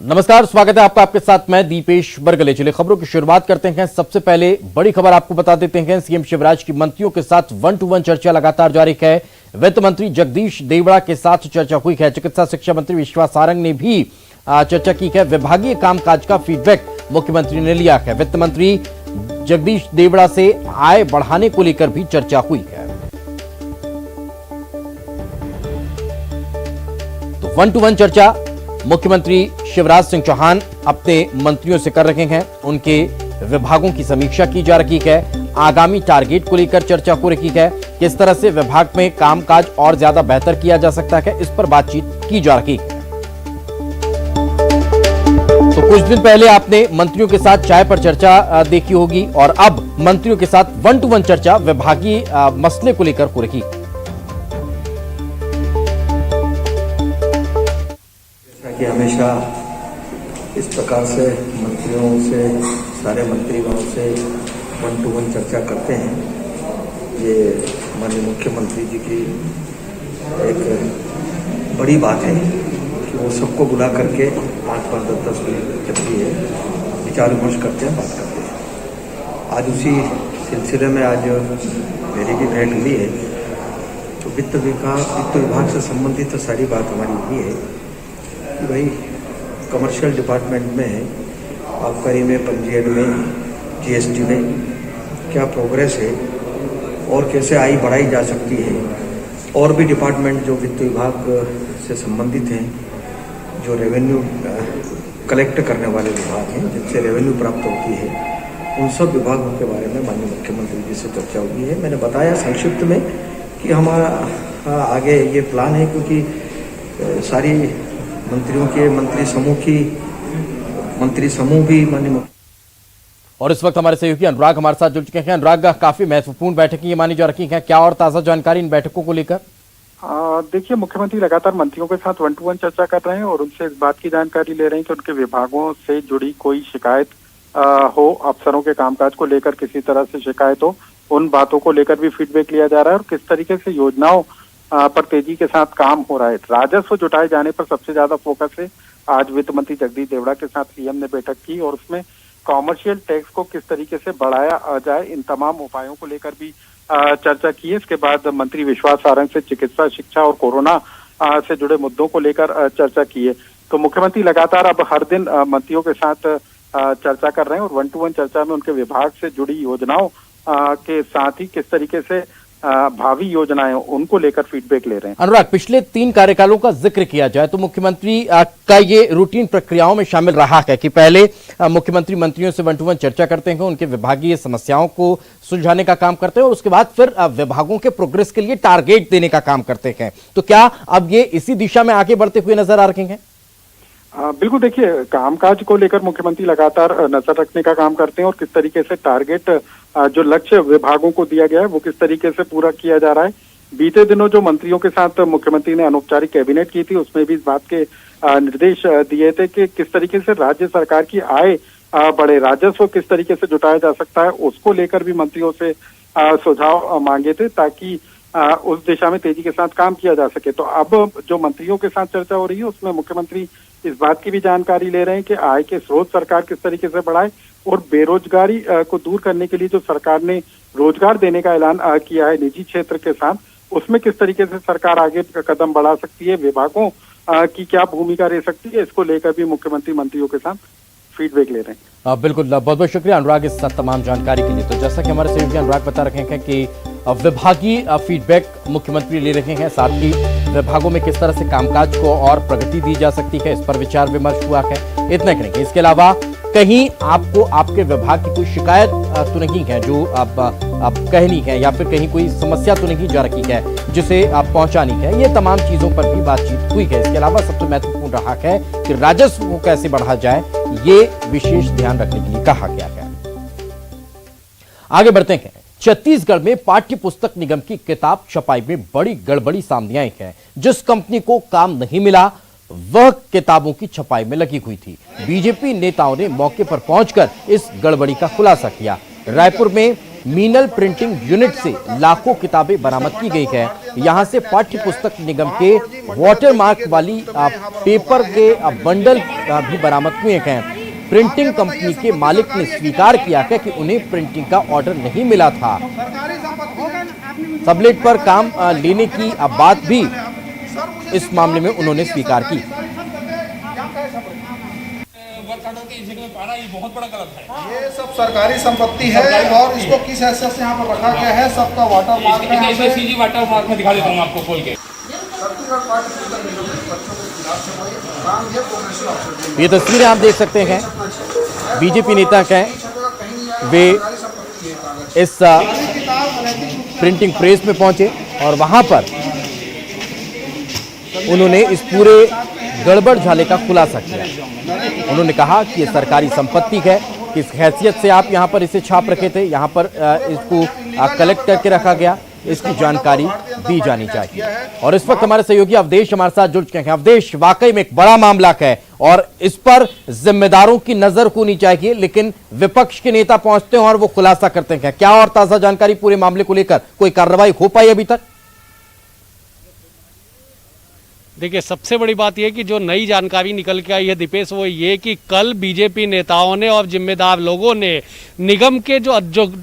नमस्कार, स्वागत है आपका। आपके साथ मैं दीपेश बरगले। चलिए खबरों की शुरुआत करते हैं। सबसे पहले बड़ी खबर आपको बता देते हैं। सीएम शिवराज की मंत्रियों के साथ 1-to-1 चर्चा लगातार जारी है। वित्त मंत्री जगदीश देवड़ा के साथ चर्चा हुई है। चिकित्सा शिक्षा मंत्री विश्वास सारंग ने भी चर्चा की है। विभागीय कामकाज का फीडबैक मुख्यमंत्री ने लिया है। वित्त मंत्री जगदीश देवड़ा से आय बढ़ाने को लेकर भी चर्चा हुई है। तो 1-to-1 चर्चा मुख्यमंत्री शिवराज सिंह चौहान अपने मंत्रियों से कर रहे हैं। उनके विभागों की समीक्षा की जा रही है। आगामी टारगेट को लेकर चर्चा हो रही है। किस तरह से विभाग में कामकाज और ज्यादा बेहतर किया जा सकता है, इस पर बातचीत की जा रही है। तो कुछ दिन पहले आपने मंत्रियों के साथ चाय पर चर्चा देखी होगी और अब मंत्रियों के साथ 1-to-1 चर्चा विभागीय मसले को लेकर हो रही है। कि हमेशा इस प्रकार से मंत्रियों से, सारे मंत्रीगणों से 1-to-1 चर्चा करते हैं। ये माननीय मुख्यमंत्री जी की एक बड़ी बात है कि वो सबको बुला करके 5-5, 10-10 मिनट जब भी है विचार विमर्श करते हैं, बात करते हैं। आज उसी सिलसिले में आज मेरी भी भेंट हुई है। तो वित्त विभाग से संबंधित तो सारी बात हमारी हुई है कि भाई कमर्शियल डिपार्टमेंट में आबकारी में, पंजीयन में, जीएसटी में क्या प्रोग्रेस है और कैसे आय बढ़ाई जा सकती है। और भी डिपार्टमेंट जो वित्त विभाग से संबंधित हैं, जो रेवेन्यू कलेक्ट करने वाले विभाग हैं, जिनसे रेवेन्यू प्राप्त होती है, उन सब विभागों के बारे में माननीय मुख्यमंत्री जी से चर्चा हुई है। मैंने बताया संक्षिप्त में कि हमारा आगे ये प्लान है, क्योंकि सारी मंत्रियों के मंत्री समूह भी माननीय। और इस वक्त हमारे सहयोगी अनुराग हमारे साथ जुड़ चुके हैं। अनुराग, काफी महत्वपूर्ण बैठकें ये मानी जा रही हैं। क्या और ताजा जानकारी इन बैठकों को लेकर? देखिए, मुख्यमंत्री लगातार मंत्रियों के साथ 1-to-1 चर्चा कर रहे हैं और उनसे इस बात की जानकारी ले रहे हैं कि उनके विभागों से जुड़ी कोई शिकायत हो, अफसरों के कामकाज को लेकर किसी तरह से शिकायत हो, उन बातों को लेकर भी फीडबैक लिया जा रहा है और किस तरीके से योजनाओं पर तेजी के साथ काम हो रहा है। राजस्व जुटाए जाने पर सबसे ज्यादा फोकस है। आज वित्त मंत्री जगदीश देवड़ा के साथ सीएम ने बैठक की और उसमें कॉमर्शियल टैक्स को किस तरीके से बढ़ाया जाए, इन तमाम उपायों को लेकर भी चर्चा की है। इसके बाद मंत्री विश्वास सारंग से चिकित्सा शिक्षा और कोरोना से जुड़े मुद्दों को लेकर चर्चा की है। तो मुख्यमंत्री लगातार अब हर दिन मंत्रियों के साथ चर्चा कर रहे हैं और 1-to-1 चर्चा में उनके विभाग से जुड़ी योजनाओं के साथ ही किस तरीके से भावी योजनाएं उनको लेकर फीडबैक ले रहे हैं। अनुराग, पिछले 3 कार्यकालों का जिक्र किया जाए तो मुख्यमंत्री का ये रूटीन प्रक्रियाओं में शामिल रहा है कि पहले मुख्यमंत्री मंत्रियों से 1-to-1 चर्चा करते हैं, उनके विभागीय समस्याओं को सुलझाने का काम करते हैं और उसके बाद फिर विभागों के प्रोग्रेस के लिए टारगेट देने का काम करते हैं। तो क्या अब ये इसी दिशा में आगे बढ़ते हुए नजर आ रहे हैं? बिल्कुल। देखिए, कामकाज को लेकर मुख्यमंत्री लगातार नजर रखने का काम करते हैं और किस तरीके से टारगेट जो लक्ष्य विभागों को दिया गया है वो किस तरीके से पूरा किया जा रहा है। बीते दिनों जो मंत्रियों के साथ मुख्यमंत्री ने अनौपचारिक कैबिनेट की थी, उसमें भी इस बात के निर्देश दिए थे कि किस तरीके से राज्य सरकार की आय बढ़े, राजस्व किस तरीके से जुटाया जा सकता है, उसको लेकर भी मंत्रियों से सुझाव मांगे थे ताकि उस दिशा में तेजी के साथ काम किया जा सके। तो अब जो मंत्रियों के साथ चर्चा हो रही है उसमें मुख्यमंत्री इस बात की भी जानकारी ले रहे हैं कि आय के स्रोत सरकार किस तरीके से बढ़ाए और बेरोजगारी को दूर करने के लिए जो सरकार ने रोजगार देने का ऐलान किया है निजी क्षेत्र के साथ, उसमें किस तरीके से सरकार आगे कदम बढ़ा सकती है, विभागों की क्या भूमिका रह सकती है, इसको लेकर भी मुख्यमंत्री मंत्रियों के साथ फीडबैक ले रहे हैं। बिल्कुल, बहुत बहुत शुक्रिया अनुराग इस तमाम जानकारी के लिए। तो जैसा कि हमारे सहयोगी अनुराग बता रहे हैं कि विभागीय फीडबैक मुख्यमंत्री ले रहे हैं, साथ ही विभागों में किस तरह से कामकाज को और प्रगति दी जा सकती है, इस पर विचार विमर्श हुआ है। इतना करेंगे। इसके अलावा कहीं आपको आपके विभाग की कोई शिकायत तो नहीं है जो आप कहनी है, या फिर कहीं कोई समस्या तो नहीं जा रही है जिसे आप पहुंचानी है, ये तमाम चीजों पर भी बातचीत हुई है। इसके अलावा सबसे महत्वपूर्ण रहा है कि राजस्व को कैसे बढ़ा जाए, ये विशेष ध्यान रखने के लिए कहा गया है। आगे बढ़ते हैं। छत्तीसगढ़ में पाठ्य पुस्तक निगम की किताब छपाई में बड़ी गड़बड़ी सामने आई है। जिस कंपनी को काम नहीं मिला वह किताबों की छपाई में लगी हुई थी। बीजेपी नेताओं ने मौके पर पहुंचकर इस गड़बड़ी का खुलासा किया। रायपुर में मीनल प्रिंटिंग यूनिट से लाखों किताबें बरामद की गई है। यहां से पाठ्य पुस्तक निगम के वाटरमार्क वाली पेपर के बंडल भी बरामद हुए हैं। प्रिंटिंग कंपनी के मालिक ने स्वीकार किया है कि उन्हें प्रिंटिंग का ऑर्डर नहीं मिला था। सबलेट पर काम लेने की बात भी इस मामले में उन्होंने स्वीकार की। बहुत बड़ा गलत है। ये सब सरकारी संपत्ति है और इसको किस हैसियत से यहाँ पर रखा गया है, सबका वाटर मार्क है। सीजी वाटर मार्क में दिखा देता हूँ आपको खोल के। ये तस्वीरें आप देख सकते हैं, बीजेपी नेता के वे इस प्रिंटिंग प्रेस में पहुंचे और वहां पर उन्होंने इस पूरे गड़बड़ झाले का खुलासा किया। उन्होंने कहा कि ये सरकारी संपत्ति है, किस हैसियत से आप यहाँ पर इसे छाप रखे थे, यहाँ पर इसको कलेक्ट करके रखा गया, इसकी जानकारी दी जानी चाहिए। और इस वक्त हमारे सहयोगी अवधेश हमारे साथ जुड़ चुके हैं। अवधेश, वाकई में एक बड़ा मामला है और इस पर जिम्मेदारों की नजर होनी चाहिए, लेकिन विपक्ष के नेता पहुंचते हैं और वो खुलासा करते हैं। क्या और ताजा जानकारी पूरे मामले को लेकर, कोई कार्रवाई हो पाई अभी तक? देखिए, सबसे बड़ी बात यह कि जो नई जानकारी निकल के आई है दीपेश, वो ये कि कल बीजेपी नेताओं ने और जिम्मेदार लोगों ने निगम के जो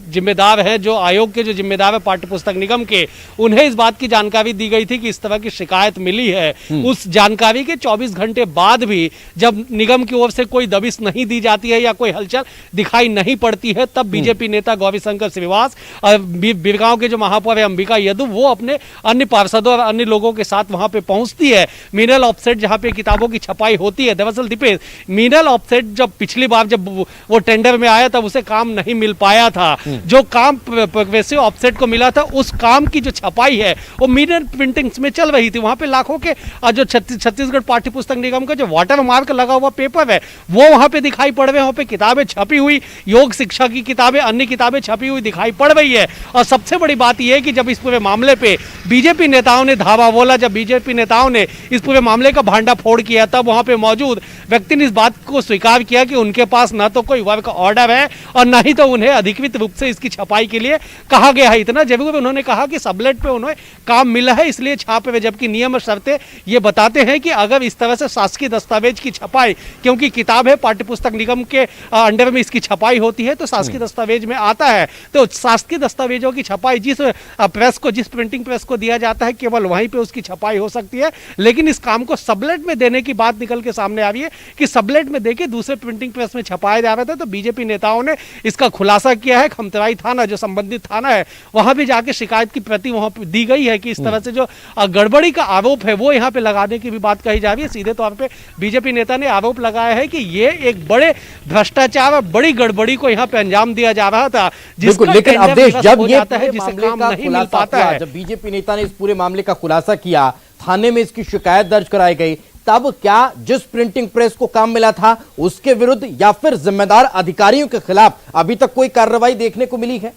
जिम्मेदार हैं, जो आयोग के जो जिम्मेदार है पाठ्य पुस्तक निगम के, उन्हें इस बात की जानकारी दी गई थी कि इस तरह की शिकायत मिली है। उस जानकारी के 24 घंटे बाद भी जब निगम की ओर से कोई दबिश नहीं दी जाती है या कोई हलचल दिखाई नहीं पड़ती है, तब बीजेपी नेता गौरीशंकर श्रीवास और बीरगांव के जो महापौर है अंबिका यदु, वो अपने अन्य पार्षदों और अन्य लोगों के साथ वहां पे पहुंचती है। मीनल ऑफसेट जहां पे किताबों की छपाई होती है। दरअसल दीपेश, मीनल ऑफसेट जब पिछली बार जब वो टेंडर में आया तब उसे काम नहीं मिल पाया था। जो काम वैसे ऑफसेट को मिला था, उस काम की जो छपाई है वो मीनल प्रिंटिंग्स में चल रही थी। वहां पे लाखों के जो छत्तीसगढ़ पाठ्य पुस्तक निगम का जो वाटर मार्क लगा हुआ पेपर है वो वहां पे दिखाई पड़ रहे हैं। वहां पे किताबें छपी हुई, योग शिक्षा की किताबें, अन्य किताबें छपी हुई दिखाई पड़ रही है। और सबसे बड़ी बात यह है कि जब इस पूरे मामले पे बीजेपी नेताओं ने धावा बोला, जब बीजेपी नेताओं ने इस पूरे मामले का भांडाफोड़ किया, तब वहां पे मौजूद व्यक्ति ने इस बात को स्वीकार किया कि उनके पास ना तो कोई वर्क ऑर्डर है और ना ही तो उन्हें अधिकृत रूप से इसकी छपाई के लिए कहा गया है। इतना जरूर उन्होंने कहा कि सबलेट पे उन्हें काम मिला है इसलिए छापे हुए, जबकि नियम और शर्तें ये बताते हैं कि अगर इस तरह से शासकीय दस्तावेज की छपाई, क्योंकि किताब है पाठ्य पुस्तक निगम के अंडर में इसकी छपाई होती है तो शासकीय दस्तावेज में आता है, तो शासकीय दस्तावेजों की छपाई जिस प्रेस को, जिस प्रिंटिंग प्रेस को दिया जाता है, केवल वहीं पे उसकी छपाई हो सकती है। लेकिन इस काम को सबलेट में देने की बात निकल के सामने आ रही है कि सबलेट में देके दूसरे प्रिंटिंग प्रेस में छपाया जा रहा था। तो बीजेपी नेताओं ने इसका खुलासा किया है। खमतराई थाना जो संबंधित थाना है वहां भी जाके शिकायत की प्रति वहां पे दी गई है कि इस तरह से जो गड़बड़ी का आरोप है वो यहाँ पे लगाने की भी बात कही जा रही है। सीधे तौर पे बीजेपी नेता ने आरोप लगाया है कि ये एक बड़े भ्रष्टाचार और बड़ी गड़बड़ी को यहाँ पे अंजाम दिया जा रहा था, जिसका लेकिन अवधेश, जब ये है जिससे काम नहीं मिल पाता है। जब बीजेपी नेता ने इस पूरे मामले का खुलासा किया, थाने में इसकी शिकायत दर्ज कराई गई, तब क्या जिस प्रिंटिंग प्रेस को काम मिला था उसके विरुद्ध या फिर जिम्मेदार अधिकारियों के खिलाफ अभी तक कोई कार्रवाई देखने को मिली है?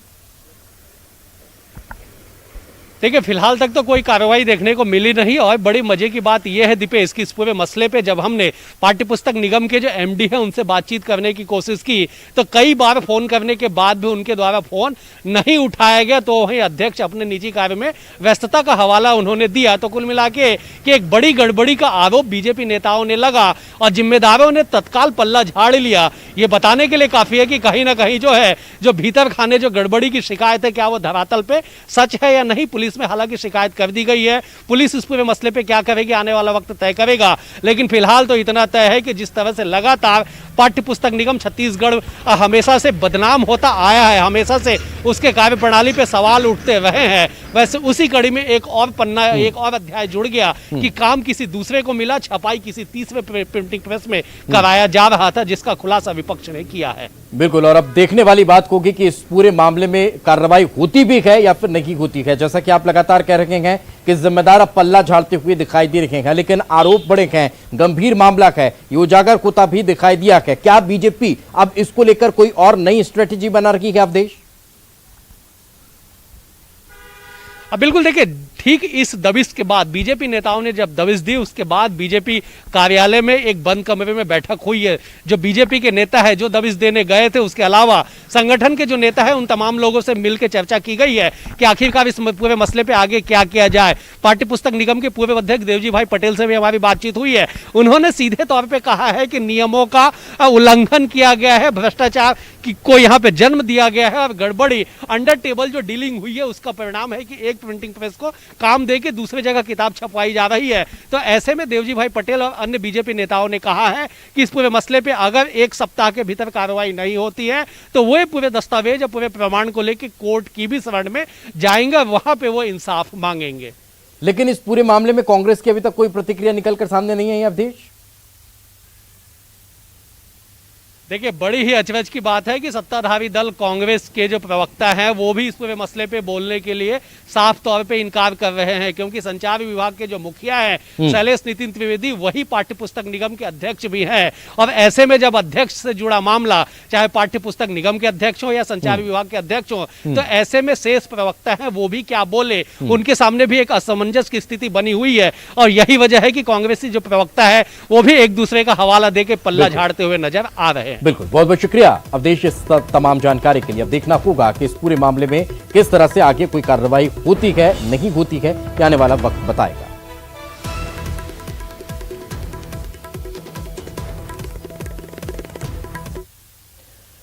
देखिए, फिलहाल तक तो कोई कार्रवाई देखने को मिली नहीं। और बड़ी मजे की बात यह है दीपेश, कि इस पूरे मसले पे जब हमने पाठ्य पुस्तक निगम के जो एमडी है उनसे बातचीत करने की कोशिश की तो कई बार फोन करने के बाद भी उनके द्वारा फोन नहीं उठाया गया। तो वहीं अध्यक्ष अपने निजी कार्य में व्यस्तता का हवाला उन्होंने दिया। तो कुल मिला के कि एक बड़ी गड़बड़ी का आरोप बीजेपी नेताओं ने लगा और जिम्मेदारों ने तत्काल पल्ला झाड़ लिया। ये बताने के लिए काफी है कि कहीं ना कहीं जो है, जो भीतर खाने जो गड़बड़ी की शिकायत है, क्या वो धरातल पे सच है या नहीं। पुलिस में हालांकि शिकायत कर दी गई है। पुलिस इस पूरे मसले पे क्या करेगी आने वाला वक्त तय करेगा। लेकिन फिलहाल तो इतना तय है कि जिस तरह से लगातार पाठ्य पुस्तक निगम छत्तीसगढ़ हमेशा से बदनाम होता आया है, हमेशा से उसके कार्य प्रणाली पे सवाल उठते रहे हैं, वैसे उसी कड़ी में एक और पन्ना, एक और अध्याय जुड़ गया कि काम किसी दूसरे को मिला, छपाई किसी तीसरे प्रिंटिंग प्रेस में कराया जा रहा था, जिसका खुलासा विपक्ष ने किया है। बिल्कुल, और अब देखने वाली बात होगी कि इस पूरे मामले में कार्रवाई होती भी है या फिर नहीं होती है। जैसा कि आप लगातार कह रहे हैं कि जिम्मेदार अब पल्ला झाड़ते हुए दिखाई दे रहे हैं, लेकिन आरोप बड़े हैं, गंभीर मामला है, ये उजागर होता भी दिखाई दिया है। क्या बीजेपी अब इसको लेकर कोई और नई स्ट्रेटेजी बना रही है अवधेश? बिल्कुल, देखिए ठीक इस दबिश के बाद बीजेपी नेताओं ने जब दबिश दी, उसके बाद बीजेपी कार्यालय में एक बंद कमरे में बैठक हुई है। जो बीजेपी के नेता है जो दबिश देने गए थे, उसके अलावा संगठन के जो नेता है उन तमाम लोगों से मिलकर चर्चा की गई है कि आखिरकार इस पूरे मसले पे आगे क्या किया जाए। पाठ्य पुस्तक निगम के पूर्व अध्यक्ष देवजी भाई पटेल से भी हमारी बातचीत हुई है। उन्होंने सीधे तौर पे कहा है कि नियमों का उल्लंघन किया गया है, भ्रष्टाचार को यहाँ पे जन्म दिया गया है और गड़बड़ी अंडर टेबल जो डीलिंग हुई है उसका परिणाम है कि एक प्रिंटिंग प्रेस को काम दे के दूसरी जगह किताब छपवाई जा रही है। तो ऐसे में देवजी भाई पटेल और अन्य बीजेपी नेताओं ने कहा है कि इस पूरे मसले पे अगर एक सप्ताह के भीतर कार्रवाई नहीं होती है तो वो पूरे दस्तावेज और पूरे प्रमाण को लेकर कोर्ट की भी शरण में जाएंगे, वहां पे वो इंसाफ मांगेंगे। लेकिन इस पूरे मामले में कांग्रेस की अभी तक कोई प्रतिक्रिया निकलकर सामने नहीं आई अवधेश। देखिए, बड़ी ही अचरज की बात है कि सत्ताधारी दल कांग्रेस के जो प्रवक्ता हैं वो भी इस पूरे मसले पे बोलने के लिए साफ तौर पे इनकार कर रहे हैं, क्योंकि संचार विभाग के जो मुखिया हैं शैलेश नितिन त्रिवेदी वही पाठ्य पुस्तक निगम के अध्यक्ष भी हैं। और ऐसे में जब अध्यक्ष से जुड़ा मामला, चाहे पाठ्य पुस्तक निगम के अध्यक्ष हो या संचार विभाग के अध्यक्ष हो, तो ऐसे में शेष प्रवक्ता है वो भी क्या बोले, उनके सामने भी एक असमंजस की स्थिति बनी हुई है। और यही वजह है कि कांग्रेसी जो प्रवक्ता है वो भी एक दूसरे का हवाला देके पल्ला झाड़ते हुए नजर आ रहे हैं। बिल्कुल, बहुत बहुत शुक्रिया अवधेश इस तमाम जानकारी के लिए। अब देखना होगा कि इस पूरे मामले में किस तरह से आगे कोई कार्रवाई होती है नहीं होती है, ये आने वाला वक्त बताएगा।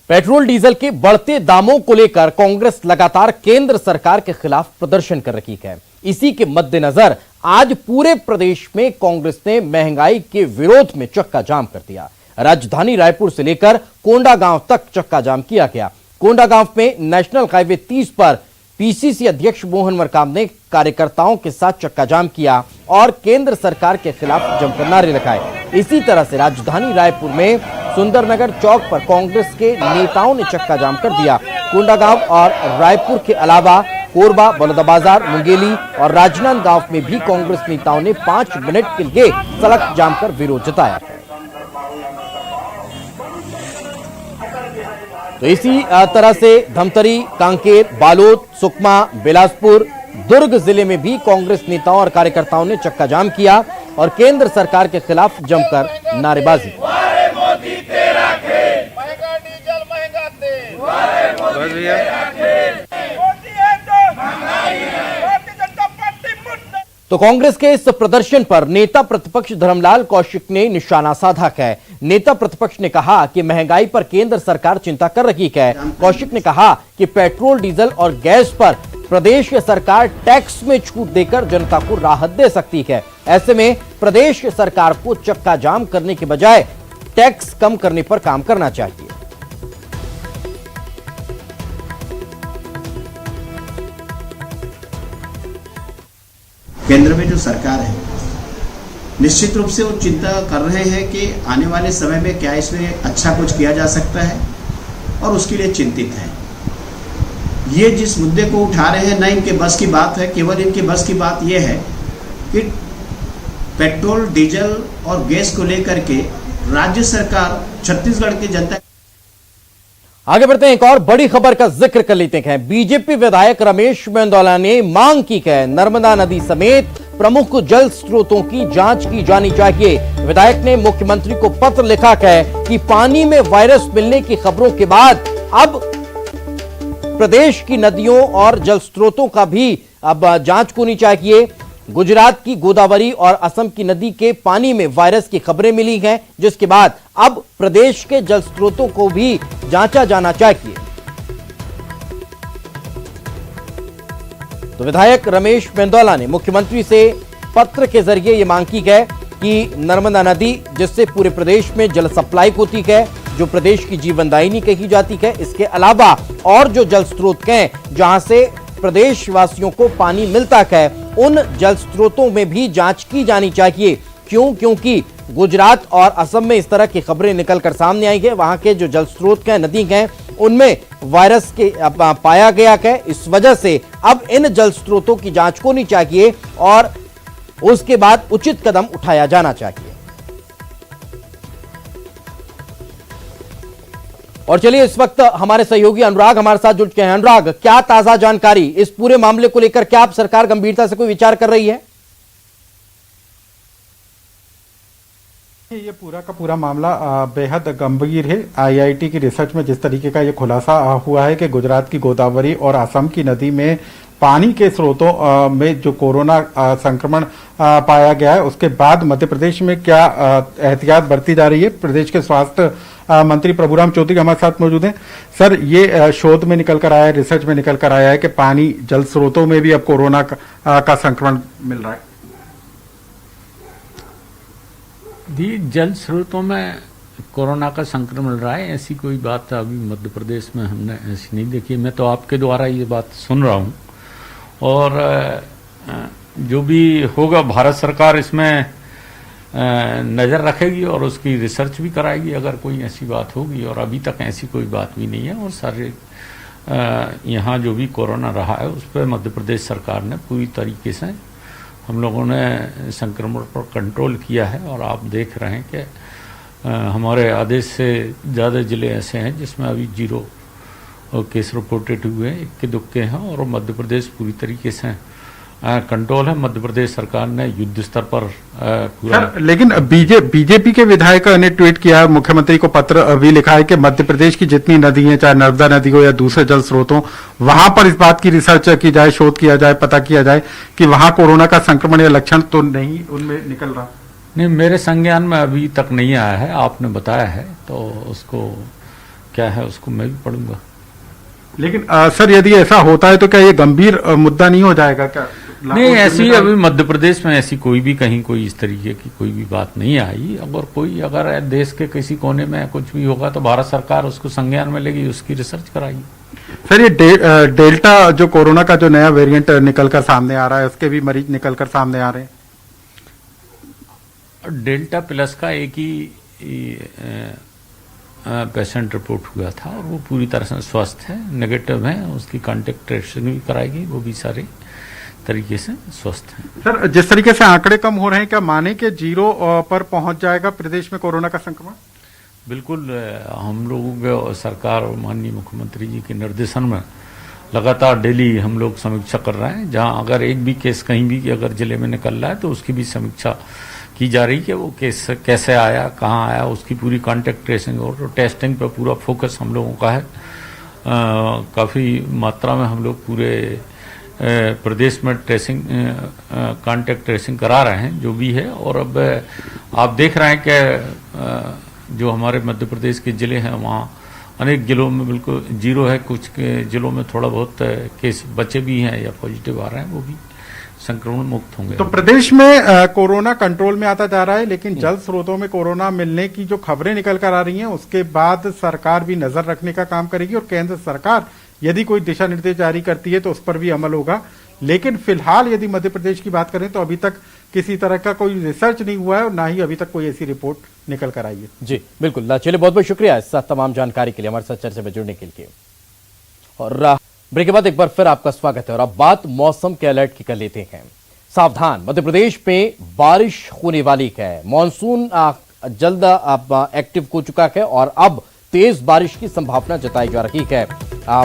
पेट्रोल डीजल के बढ़ते दामों को लेकर कांग्रेस लगातार केंद्र सरकार के खिलाफ प्रदर्शन कर रही है। इसी के मद्देनजर आज पूरे प्रदेश में कांग्रेस ने महंगाई के विरोध में चक्का जाम कर दिया। राजधानी रायपुर से लेकर कोंडागांव तक चक्का जाम किया गया। कोंडागांव में नेशनल हाईवे 30 पर पीसीसी अध्यक्ष मोहन मरकाम ने कार्यकर्ताओं के साथ चक्का जाम किया और केंद्र सरकार के खिलाफ जमकर नारे लगाए। इसी तरह से राजधानी रायपुर में सुंदरनगर चौक पर कांग्रेस के नेताओं ने चक्का जाम कर दिया। कोंडागांव और रायपुर के अलावा कोरबा, बलौदाबाजार, मुंगेली और राजनांदगांव में भी कांग्रेस नेताओं ने 5 मिनट के लिए सड़क जाम कर विरोध जताया। तो इसी तरह से धमतरी, कांकेर, बालोद, सुकमा, बिलासपुर, दुर्ग जिले में भी कांग्रेस नेताओं और कार्यकर्ताओं ने चक्का जाम किया और केंद्र सरकार के खिलाफ जमकर नारेबाजी की। तो कांग्रेस के इस प्रदर्शन पर नेता प्रतिपक्ष धर्मलाल कौशिक ने निशाना साधा है। नेता प्रतिपक्ष ने कहा कि महंगाई पर केंद्र सरकार चिंता कर रही है। कौशिक ने कहा कि पेट्रोल, डीजल और गैस पर प्रदेश सरकार टैक्स में छूट देकर जनता को राहत दे सकती है। ऐसे में प्रदेश सरकार को चक्का जाम करने के बजाय टैक्स कम करने पर काम करना चाहिए। केंद्र में जो सरकार है निश्चित रूप से वो चिंता कर रहे हैं कि आने वाले समय में क्या इसमें अच्छा कुछ किया जा सकता है और उसके लिए चिंतित है। ये जिस मुद्दे को उठा रहे हैं, न इनके बस की बात है, केवल इनके बस की बात ये है कि पेट्रोल, डीजल और गैस को लेकर के राज्य सरकार छत्तीसगढ़ की जनता। आगे बढ़ते हैं, एक और बड़ी खबर का जिक्र कर लेते हैं। बीजेपी विधायक रमेश मेंदोला ने मांग की है नर्मदा नदी समेत प्रमुख जल स्रोतों की जांच की जानी चाहिए। विधायक ने मुख्यमंत्री को पत्र लिखा है कि पानी में वायरस मिलने की खबरों के बाद अब प्रदेश की नदियों और जल स्रोतों का भी अब जांच होनी चाहिए। गुजरात की गोदावरी और असम की नदी के पानी में वायरस की खबरें मिली हैं, जिसके बाद अब प्रदेश के जल स्रोतों को भी जांचा जाना चाहिए। तो विधायक रमेश मेंदोला ने मुख्यमंत्री से पत्र के जरिए यह मांग की है कि नर्मदा नदी, जिससे पूरे प्रदेश में जल सप्लाई होती है, जो प्रदेश की जीवनदायिनी कही जाती है, इसके अलावा और जो जल स्रोत हैं जहां से प्रदेशवासियों को पानी मिलता है, उन जल स्रोतों में भी जांच की जानी चाहिए। क्योंकि गुजरात और असम में इस तरह की खबरें निकलकर सामने आई है। वहां के जो जल स्रोत हैं, नदी हैं, उनमें वायरस के पाया गया है। इस वजह से अब इन जल स्रोतों की जांच होनी चाहिए और उसके बाद उचित कदम उठाया जाना चाहिए। और चलिए इस वक्त हमारे सहयोगी अनुराग हमारे साथ जुड़ चुके हैं। अनुराग, क्या ताजा जानकारी इस पूरे मामले को लेकर, क्या आप सरकार गंभीरता से कोई विचार कर रही है? ये पूरा का पूरा मामला बेहद गंभीर है। आईआईटी की रिसर्च में जिस तरीके का ये खुलासा हुआ है कि गुजरात की गोदावरी और असम की नदी में पानी के स्रोतों में जो कोरोना संक्रमण पाया गया है, उसके बाद मध्य प्रदेश में क्या एहतियात बरती जा रही है। प्रदेश के स्वास्थ्य मंत्री प्रभुराम चौधरी हमारे साथ मौजूद हैं। सर, ये शोध में निकल कर आया है, रिसर्च में निकल कर आया है कि पानी जल स्रोतों में भी अब कोरोना का संक्रमण मिल रहा है। जल स्रोतों में कोरोना का संक्रमण मिल रहा है, ऐसी कोई बात अभी मध्य प्रदेश में हमने ऐसी नहीं देखी। मैं तो आपके द्वारा ये बात सुन रहा हूँ, और जो भी होगा भारत सरकार इसमें नज़र रखेगी और उसकी रिसर्च भी कराएगी अगर कोई ऐसी बात होगी, और अभी तक ऐसी कोई बात भी नहीं है। और सारे यहाँ जो भी कोरोना रहा है उस पर मध्य प्रदेश सरकार ने पूरी तरीके से हम लोगों ने संक्रमण पर कंट्रोल किया है। और आप देख रहे हैं कि हमारे आधे से ज़्यादा ज़िले ऐसे हैं जिसमें अभी 0 केस रिपोर्टेड हुए हैं, इक्के दुक्के हैं, और मध्य प्रदेश पूरी तरीके से कंट्रोल है। मध्य प्रदेश सरकार ने युद्ध स्तर पर पूरा। लेकिन बीजेपी के विधायक ने ट्वीट किया, मुख्यमंत्री को पत्र भी लिखा है कि मध्य प्रदेश की जितनी नदी हैं, चाहे नर्मदा नदी हो या दूसरे जल स्रोतों, वहां पर इस बात की रिसर्च की जाए, शोध किया जाए, पता किया जाए कि वहां कोरोना का संक्रमण या लक्षण तो नहीं उनमें निकल रहा। नहीं, मेरे संज्ञान में अभी तक नहीं आया है। आपने बताया है तो उसको क्या है उसको मैं भी पढ़ूंगा। लेकिन सर, यदि ऐसा होता है तो क्या ये गंभीर मुद्दा नहीं हो जाएगा क्या? नहीं, ऐसी अभी मध्य प्रदेश में ऐसी कोई भी कहीं कोई इस तरीके की कोई भी बात नहीं आई। अगर देश के किसी कोने में कुछ भी होगा तो भारत सरकार उसको संज्ञान में लेगी, उसकी रिसर्च कराएगी। सर, ये डेल्टा जो कोरोना का जो नया वेरिएंट निकलकर सामने आ रहा है, उसके भी मरीज निकलकर सामने आ रहे हैं। डेल्टा प्लस का एक ही पेशेंट रिपोर्ट हुआ था और वो पूरी तरह से स्वस्थ है, नेगेटिव है, उसकी कांटेक्ट ट्रेसिंग भी कराएगी, वो भी सारे तरीके से स्वस्थ हैं। सर, जिस तरीके से आंकड़े कम हो रहे हैं, क्या माने कि 0 पर पहुंच जाएगा प्रदेश में कोरोना का संक्रमण? बिल्कुल, हम लोगों के सरकार और माननीय मुख्यमंत्री जी के निर्देशन में लगातार डेली हम लोग समीक्षा कर रहे हैं। जहां अगर एक भी केस कहीं भी अगर जिले में निकल रहा है तो उसकी भी समीक्षा की जा रही है कि वो केस कैसे आया, कहाँ आया, उसकी पूरी कांटेक्ट ट्रेसिंग और टेस्टिंग पर पूरा फोकस हम लोगों का है। काफ़ी मात्रा में हम लोग पूरे प्रदेश में ट्रेसिंग कांटेक्ट ट्रेसिंग करा रहे हैं जो भी है। और अब आप देख रहे हैं कि जो हमारे मध्य प्रदेश के ज़िले हैं वहाँ अनेक जिलों में बिल्कुल 0 है, कुछ के जिलों में थोड़ा बहुत केस बचे भी हैं या पॉजिटिव आ रहे हैं, वो भी संक्रमण मुक्त होंगे। तो प्रदेश में कोरोना कंट्रोल में आता जा रहा है, लेकिन जल स्रोतों में कोरोना मिलने की जो खबरें निकल कर आ रही हैं, उसके बाद सरकार भी नजर रखने का काम करेगी और केंद्र सरकार यदि कोई दिशा निर्देश जारी करती है तो उस पर भी अमल होगा। लेकिन फिलहाल यदि मध्य प्रदेश की बात करें तो अभी तक किसी तरह का कोई रिसर्च नहीं हुआ है और ना ही अभी तक कोई ऐसी रिपोर्ट निकल कर आई है। जी बिल्कुल, चलिए बहुत बहुत शुक्रिया इस तमाम जानकारी के लिए, हमारे साथ चर्चा में जुड़ने के लिए। और ब्रेक के बाद एक बार फिर आपका स्वागत है और अब बात मौसम के अलर्ट की कर लेते हैं। सावधान, मध्य प्रदेश में बारिश होने वाली है। मानसून जल्द एक्टिव हो चुका है और अब तेज बारिश की संभावना जताई जा रही है।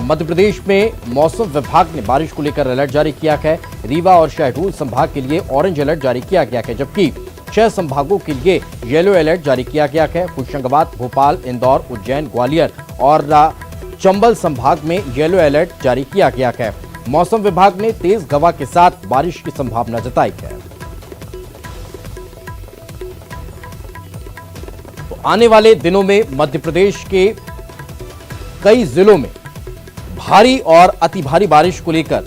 मध्य प्रदेश में मौसम विभाग ने बारिश को लेकर अलर्ट जारी किया है। रीवा और शहडोल संभाग के लिए ऑरेंज अलर्ट जारी किया गया है, जबकि 6 संभागों के लिए येलो अलर्ट जारी किया गया है। होशंगाबाद, भोपाल, इंदौर, उज्जैन, ग्वालियर और चंबल संभाग में येलो अलर्ट जारी किया गया है। मौसम विभाग ने तेज हवा के साथ बारिश की संभावना जताई है। तो आने वाले दिनों में मध्य प्रदेश के कई जिलों में भारी और अति भारी बारिश को लेकर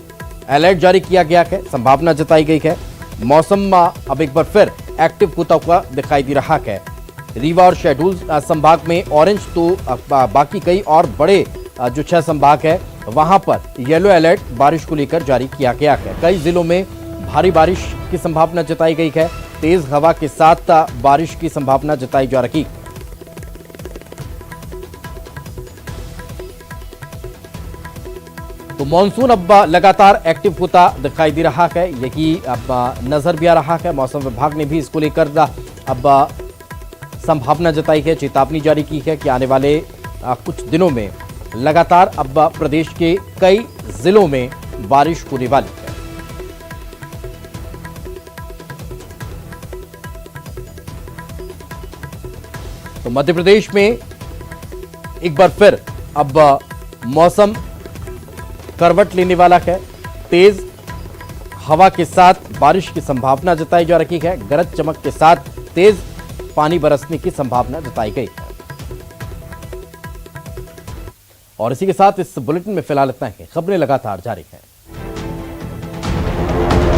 अलर्ट जारी किया गया है, संभावना जताई गई है। मौसम अब एक बार फिर एक्टिव होता हुआ दिखाई दे रहा है। रीवा और शहडोल संभाग में ऑरेंज, तो बाकी कई और बड़े जो 6 संभाग है वहां पर येलो अलर्ट बारिश को लेकर जारी किया गया है। कई जिलों में भारी बारिश की संभावना जताई गई है, तेज हवा के साथ बारिश की संभावना जताई जा रही है। तो मॉनसून अब लगातार एक्टिव होता दिखाई दे रहा है, यही अब नजर भी आ रहा है। मौसम विभाग ने भी इसको लेकर अब संभावना जताई है, चेतावनी जारी की है कि आने वाले कुछ दिनों में लगातार अब प्रदेश के कई जिलों में बारिश होने वाली है। तो मध्य प्रदेश में एक बार फिर अब मौसम करवट लेने वाला है। तेज हवा के साथ बारिश की संभावना जताई जा रही है। गरज चमक के साथ तेज पानी बरसने की संभावना जताई गई है। और इसी के साथ इस बुलेटिन में फिलहाल इतना ही। खबरें लगातार जारी हैं।